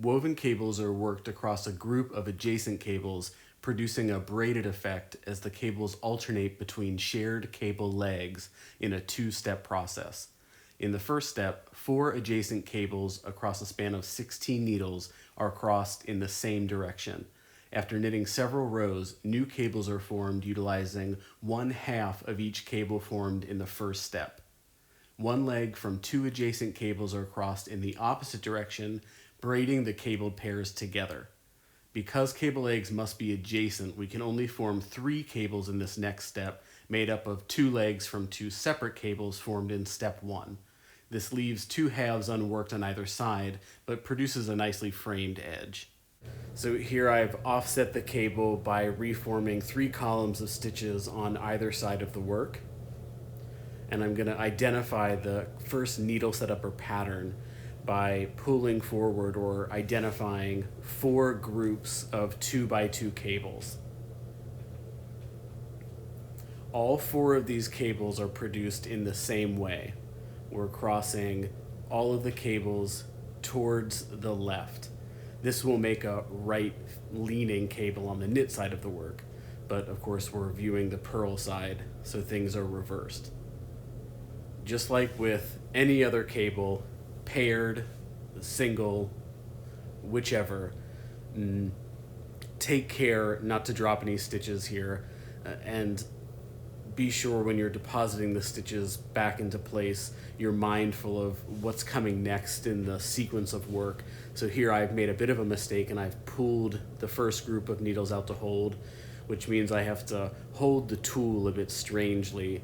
Woven cables are worked across a group of adjacent cables, producing a braided effect as the cables alternate between shared cable legs in a two-step process. In the first step, 4 adjacent cables across a span of 16 needles are crossed in the same direction. After knitting several rows, new cables are formed utilizing 1/2 of each cable formed in the first step. One leg from 2 adjacent cables are crossed in the opposite direction, braiding the cabled pairs together. Because cable legs must be adjacent, we can only form 3 cables in this next step, made up of 2 legs from 2 separate cables formed in step 1. This leaves 2 halves unworked on either side, but produces a nicely framed edge. So here I've offset the cable by reforming 3 columns of stitches on either side of the work. And I'm going to identify the first needle setup or pattern by pulling forward or identifying 4 groups of 2 by 2 cables. All 4 of these cables are produced in the same way. We're crossing all of the cables towards the left. This will make a right leaning cable on the knit side of the work, but of course we're viewing the purl side, so things are reversed. Just like with any other cable, paired, single, whichever, take care not to drop any stitches here, and be sure when you're depositing the stitches back into place, you're mindful of what's coming next in the sequence of work. So here I've made a bit of a mistake and I've pulled the first group of needles out to hold, which means I have to hold the tool a bit strangely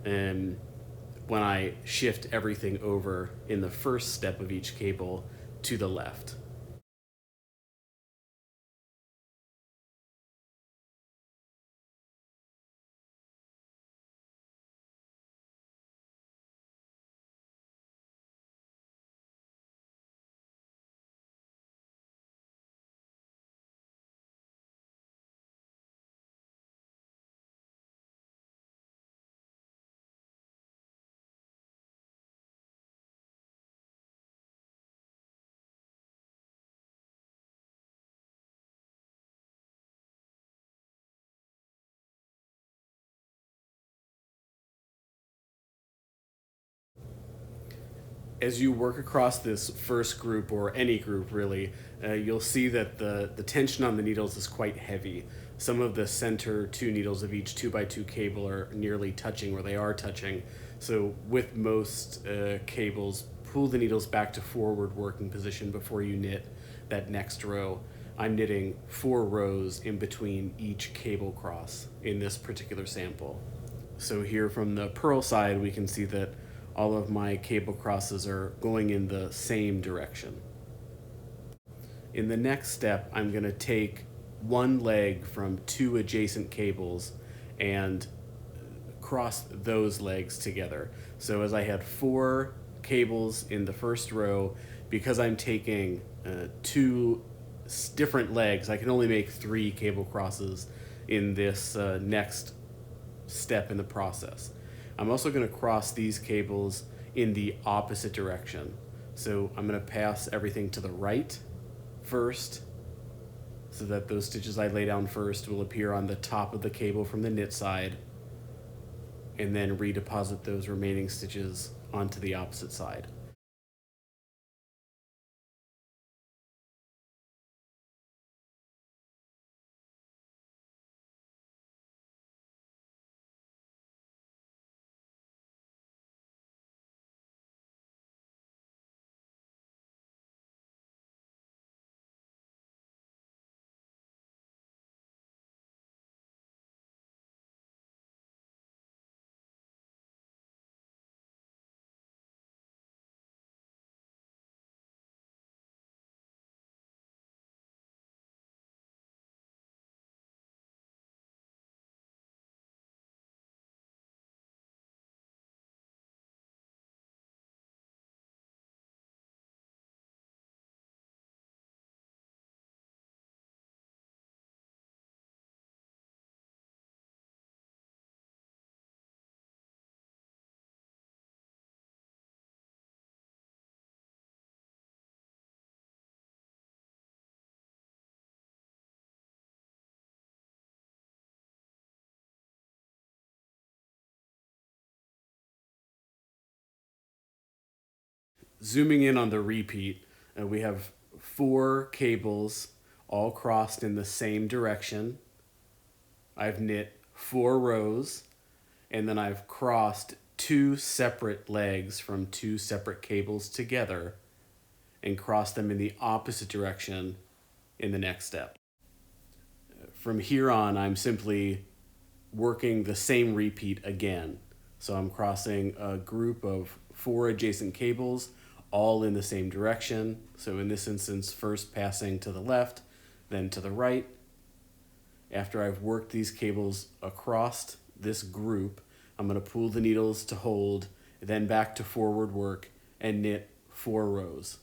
when I shift everything over in the first step of each cable to the left. As you work across this first group, or any group really, you'll see that the tension on the needles is quite heavy. Some of the center 2 needles of each 2 by 2 cable are nearly touching, where they are touching. So with most cables, pull the needles back to forward working position before you knit that next row. I'm knitting 4 rows in between each cable cross in this particular sample. So here from the purl side, we can see that all of my cable crosses are going in the same direction. In the next step, I'm going to take one leg from 2 adjacent cables and cross those legs together. So as I had 4 cables in the first row, because I'm taking 2 different legs, I can only make 3 cable crosses in this next step in the process. I'm also going to cross these cables in the opposite direction. So I'm going to pass everything to the right first, so that those stitches I lay down first will appear on the top of the cable from the knit side, and then redeposit those remaining stitches onto the opposite side. Zooming in on the repeat, we have 4 cables all crossed in the same direction. I've knit 4 rows, and then I've crossed 2 separate legs from 2 separate cables together and crossed them in the opposite direction in the next step. From here on, I'm simply working the same repeat again. So I'm crossing a group of 4 adjacent cables, all in the same direction. So in this instance, first passing to the left, then to the right. After I've worked these cables across this group, I'm going to pull the needles to hold, then back to forward work and knit 4 rows.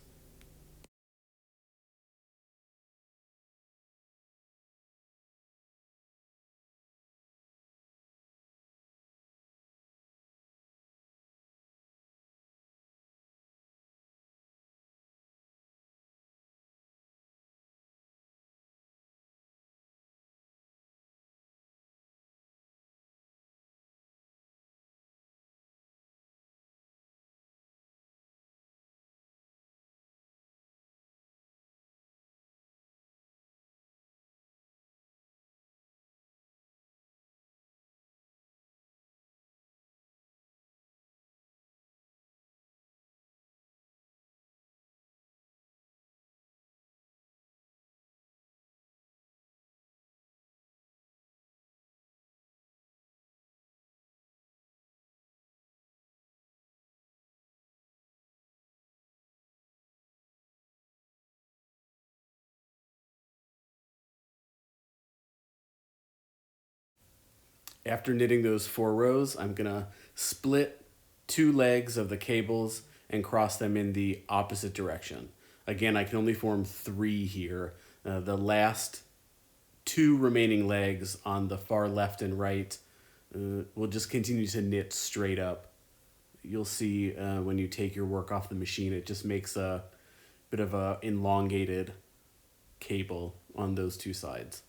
After knitting those 4 rows, I'm gonna split 2 legs of the cables and cross them in the opposite direction. Again, I can only form 3 here. The last 2 remaining legs on the far left and right will just continue to knit straight up. You'll see when you take your work off the machine, it just makes a bit of a elongated cable on those 2 sides.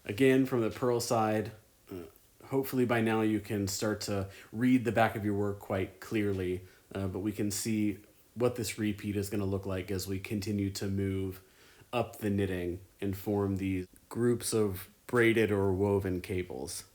Again, from the purl side, hopefully by now you can start to read the back of your work quite clearly, but we can see what this repeat is going to look like as we continue to move up the knitting and form these groups of braided or woven cables.